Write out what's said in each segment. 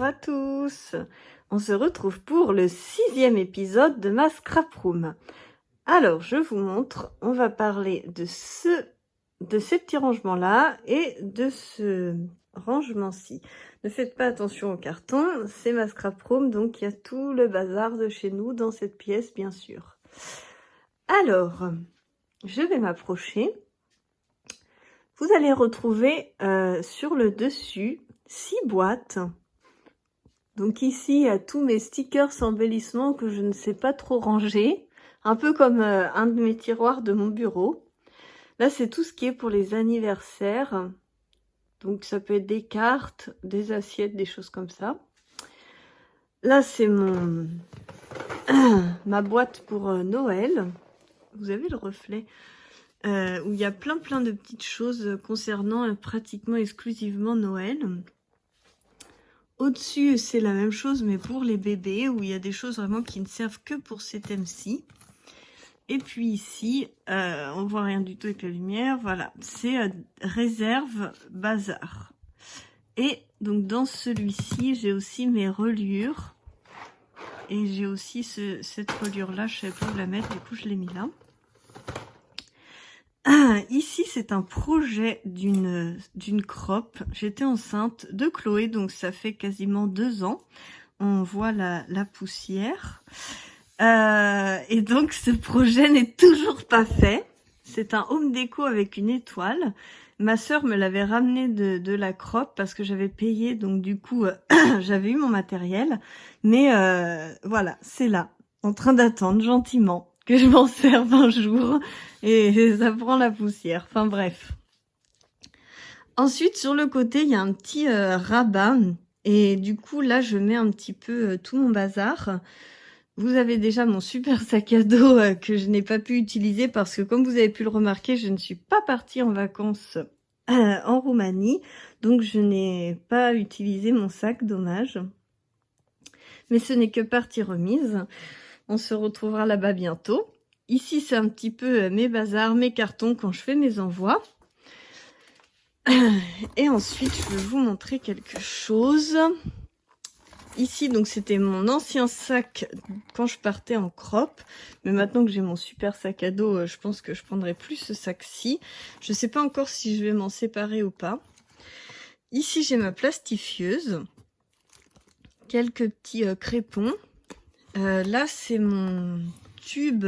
à tous. On se retrouve pour le 6e épisode de ma scrap room. Alors, je vous montre, on va parler de ces petits rangements-là et de ce rangement-ci. Ne faites pas attention au carton, c'est ma scrap room, donc il y a tout le bazar de chez nous dans cette pièce, bien sûr. Alors, je vais m'approcher. Vous allez retrouver sur le dessus 6 boîtes. Donc ici, il y a tous mes stickers embellissements que je ne sais pas trop ranger. Un peu comme un de mes tiroirs de mon bureau. Là, c'est tout ce qui est pour les anniversaires. Donc ça peut être des cartes, des assiettes, des choses comme ça. Là, c'est ma boîte pour Noël. Vous avez le reflet. Où il y a plein de petites choses concernant pratiquement exclusivement Noël. Au-dessus, c'est la même chose, mais pour les bébés, où il y a des choses vraiment qui ne servent que pour ces thèmes-ci. Et puis ici, on voit rien du tout avec la lumière, voilà, c'est réserve bazar. Et donc dans celui-ci, j'ai aussi mes reliures. Et j'ai aussi cette reliure-là, je savais pas où la mettre, du coup je l'ai mis là. Ici, c'est un projet d'une crop. J'étais enceinte de Chloé, donc ça fait quasiment 2 ans. On voit la poussière. Et donc, ce projet n'est toujours pas fait. C'est un home déco avec une étoile. Ma sœur me l'avait ramené de la crop parce que j'avais payé. Donc, du coup, j'avais eu mon matériel. Mais voilà, c'est là, en train d'attendre gentiment que je m'en serve un jour. Et ça prend la poussière. Enfin bref. Ensuite, sur le côté, il y a un petit rabat. Et du coup, là, je mets un petit peu tout mon bazar. Vous avez déjà mon super sac à dos que je n'ai pas pu utiliser parce que, comme vous avez pu le remarquer, je ne suis pas partie en vacances en Roumanie. Donc, je n'ai pas utilisé mon sac, dommage. Mais ce n'est que partie remise. On se retrouvera là-bas bientôt. Ici, c'est un petit peu mes bazars, mes cartons quand je fais mes envois. Et ensuite, je vais vous montrer quelque chose. Ici, donc, c'était mon ancien sac quand je partais en crop. Mais maintenant que j'ai mon super sac à dos, je pense que je prendrai plus ce sac-ci. Je ne sais pas encore si je vais m'en séparer ou pas. Ici, j'ai ma plastifieuse. Quelques petits crépons. Là, c'est mon tube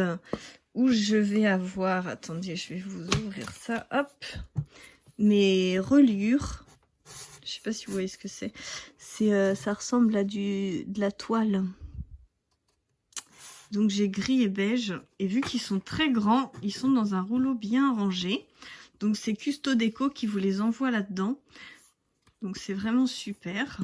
où je vais avoir... Attendez, je vais vous ouvrir ça. Hop. Mes reliures. Je sais pas si vous voyez ce que c'est. Ça ressemble à de la toile. Donc j'ai gris et beige. Et vu qu'ils sont très grands, ils sont dans un rouleau bien rangé. Donc c'est Custo Déco qui vous les envoie là-dedans. Donc c'est vraiment super.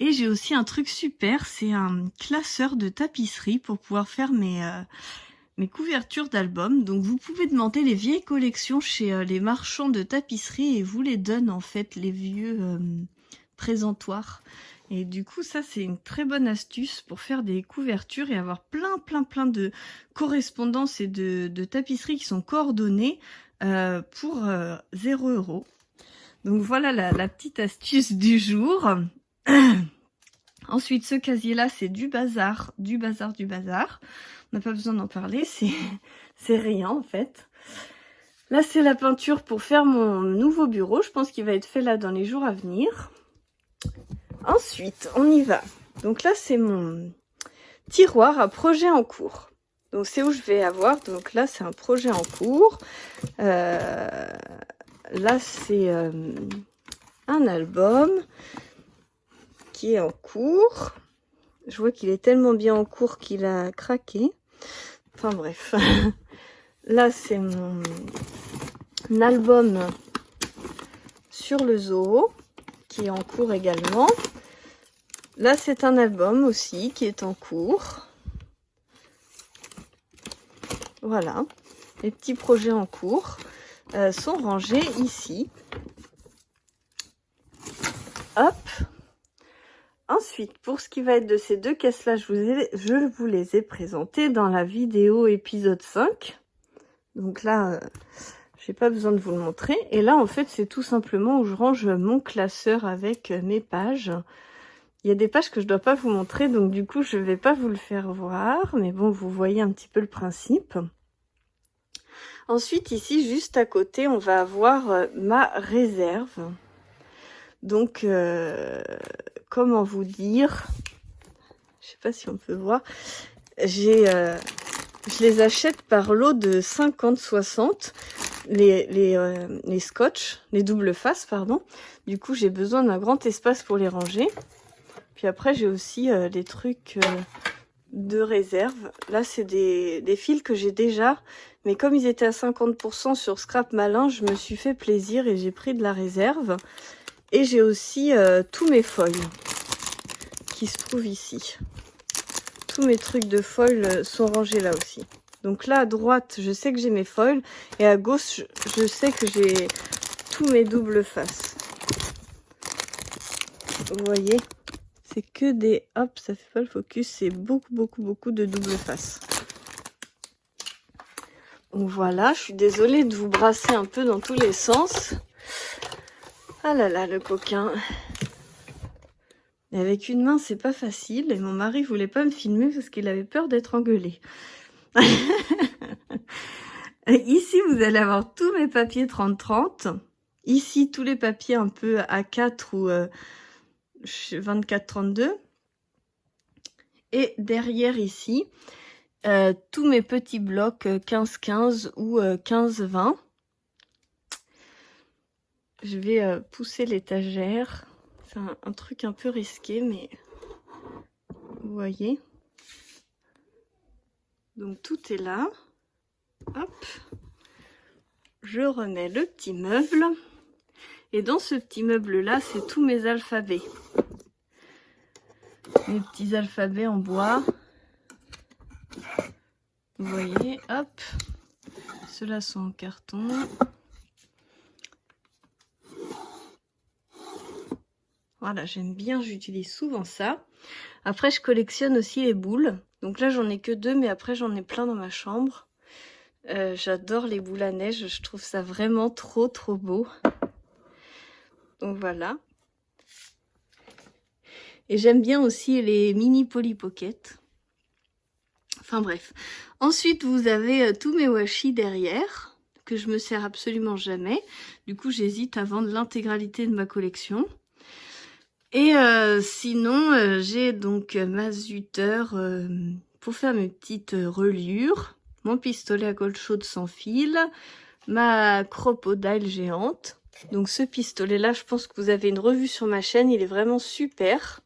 Et j'ai aussi un truc super, c'est un classeur de tapisserie pour pouvoir faire mes couvertures d'albums. Donc vous pouvez demander les vieilles collections chez les marchands de tapisserie et vous les donnent en fait les vieux présentoirs. Et du coup ça c'est une très bonne astuce pour faire des couvertures et avoir plein de correspondances et de tapisseries qui sont coordonnées pour 0 €. Donc voilà la petite astuce du jour. Ensuite, ce casier-là, c'est du bazar. On n'a pas besoin d'en parler, c'est rien en fait. Là, c'est la peinture pour faire mon nouveau bureau. Je pense qu'il va être fait là dans les jours à venir. Ensuite, on y va. Donc là, c'est mon tiroir à projet en cours. Donc c'est où je vais avoir. Donc là, c'est un projet en cours. Là, c'est un album qui est en cours. Je vois qu'il est tellement bien en cours qu'il a craqué. Enfin bref. Là, c'est mon album sur le zoo qui est en cours également. Là, c'est un album aussi qui est en cours. Voilà. Les petits projets en cours sont rangés ici. Hop. Ensuite, pour ce qui va être de ces 2 caisses-là, je vous les ai présentées dans la vidéo épisode 5. Donc là, j'ai pas besoin de vous le montrer. Et là, en fait, c'est tout simplement où je range mon classeur avec mes pages. il y a des pages que je dois pas vous montrer, donc du coup je vais pas vous le faire voir, mais bon, vous voyez un petit peu le principe. Ensuite, ici, juste à côté, on va avoir ma réserve. Donc, comment vous dire, je sais pas si on peut voir, je les achète par lot de 50-60, les scotch, les doubles faces, pardon. Du coup, j'ai besoin d'un grand espace pour les ranger. Puis après, j'ai aussi des trucs de réserve. Là, c'est des fils que j'ai déjà, mais comme ils étaient à 50% sur Scrap Malin, je me suis fait plaisir et j'ai pris de la réserve. Et j'ai aussi tous mes foils qui se trouvent ici. Tous mes trucs de foils sont rangés là aussi. Donc là, à droite, je sais que j'ai mes foils. Et à gauche, je sais que j'ai tous mes doubles faces. Vous voyez, c'est que des... Hop, ça fait pas le focus. C'est beaucoup de doubles faces. Donc voilà, je suis désolée de vous brasser un peu dans tous les sens. Ah là là, le coquin. Et avec une main, c'est pas facile. Et mon mari voulait pas me filmer parce qu'il avait peur d'être engueulé. Ici, vous allez avoir tous mes papiers 30-30. Ici, tous les papiers un peu A4 ou 24-32. Et derrière ici, tous mes petits blocs 15-15 ou 15-20. Je vais pousser l'étagère. C'est un truc un peu risqué, mais vous voyez. Donc tout est là. Hop. Je remets le petit meuble. Et dans ce petit meuble-là, c'est tous mes alphabets. Mes petits alphabets en bois. Vous voyez, hop. Ceux-là sont en carton. Voilà, j'aime bien, j'utilise souvent ça. Après, je collectionne aussi les boules. Donc là, j'en ai que 2, mais après, j'en ai plein dans ma chambre. J'adore les boules à neige, je trouve ça vraiment trop beau. Donc voilà. Et j'aime bien aussi les mini Polly Pocket. Enfin bref. Ensuite, vous avez tous mes washi derrière, que je me sers absolument jamais. Du coup, j'hésite à vendre l'intégralité de ma collection. Et sinon, j'ai donc ma zuteur pour faire mes petites reliures, mon pistolet à colle chaude sans fil, ma crocodile géante. Donc ce pistolet-là, je pense que vous avez une revue sur ma chaîne, il est vraiment super.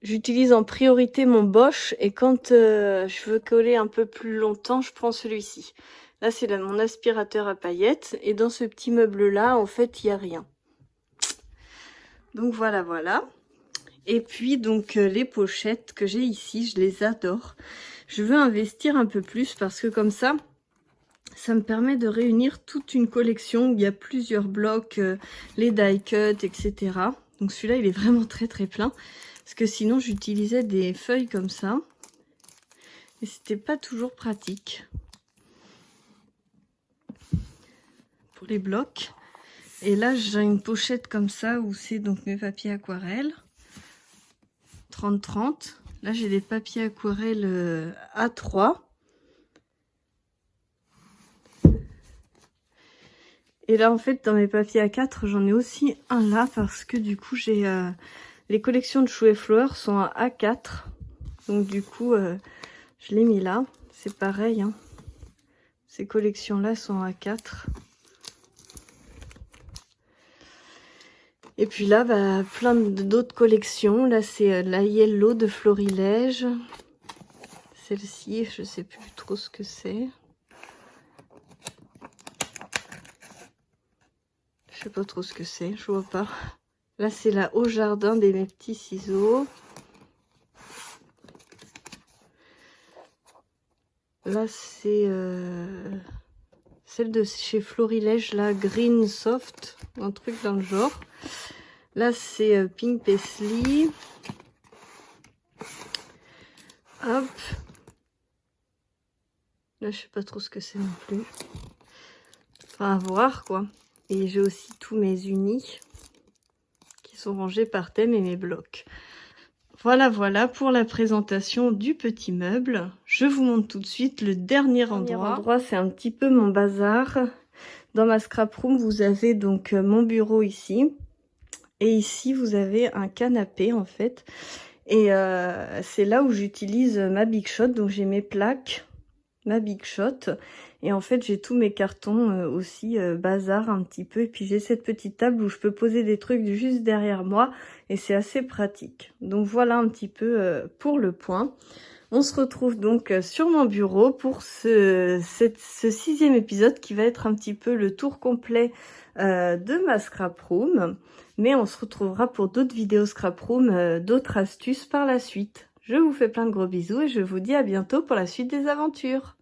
J'utilise en priorité mon Bosch et quand je veux coller un peu plus longtemps, je prends celui-ci. Là, c'est mon aspirateur à paillettes et dans ce petit meuble-là, en fait, il n'y a rien. Donc voilà. Et puis donc les pochettes que j'ai ici, je les adore. Je veux investir un peu plus parce que comme ça me permet de réunir toute une collection où il y a plusieurs blocs, les die cut, etc. Donc celui-là, il est vraiment très plein. Parce que sinon, j'utilisais des feuilles comme ça. Et c'était pas toujours pratique. Pour les blocs. Et là, j'ai une pochette comme ça où c'est donc mes papiers aquarelles. 30-30. Là, j'ai des papiers aquarelles A3. Et là, en fait, dans mes papiers A4, j'en ai aussi un là parce que du coup, j'ai les collections de Chou et Fleurs sont à A4. Donc du coup, je l'ai mis là. C'est pareil, hein. Ces collections-là sont à A4. Et puis là, bah, plein d'autres collections. Là, c'est la Yellow de Florilège. Celle-ci, je sais plus trop ce que c'est. Je sais pas trop ce que c'est, je vois pas. Là, c'est la Au Jardin des mes petits ciseaux. Là, c'est celle de chez Florilège, la Green Soft, un truc dans le genre. Là, c'est Pink Paisley. Hop. Là, je sais pas trop ce que c'est non plus. Enfin, à voir, quoi. Et j'ai aussi tous mes unis qui sont rangés par thème et mes blocs. Voilà pour la présentation du petit meuble. Je vous montre tout de suite le dernier endroit. C'est un petit peu mon bazar. Dans ma scrap room, vous avez donc mon bureau ici. Et ici, vous avez un canapé en fait. Et c'est là où j'utilise ma Big Shot. Donc j'ai mes plaques, ma Big Shot. Et en fait, j'ai tous mes cartons aussi bazar un petit peu. Et puis j'ai cette petite table où je peux poser des trucs juste derrière moi. Et c'est assez pratique. Donc voilà un petit peu pour le point. On se retrouve donc sur mon bureau pour ce 6e épisode qui va être un petit peu le tour complet de ma scrap room. Mais on se retrouvera pour d'autres vidéos scrap room, d'autres astuces par la suite. Je vous fais plein de gros bisous et je vous dis à bientôt pour la suite des aventures.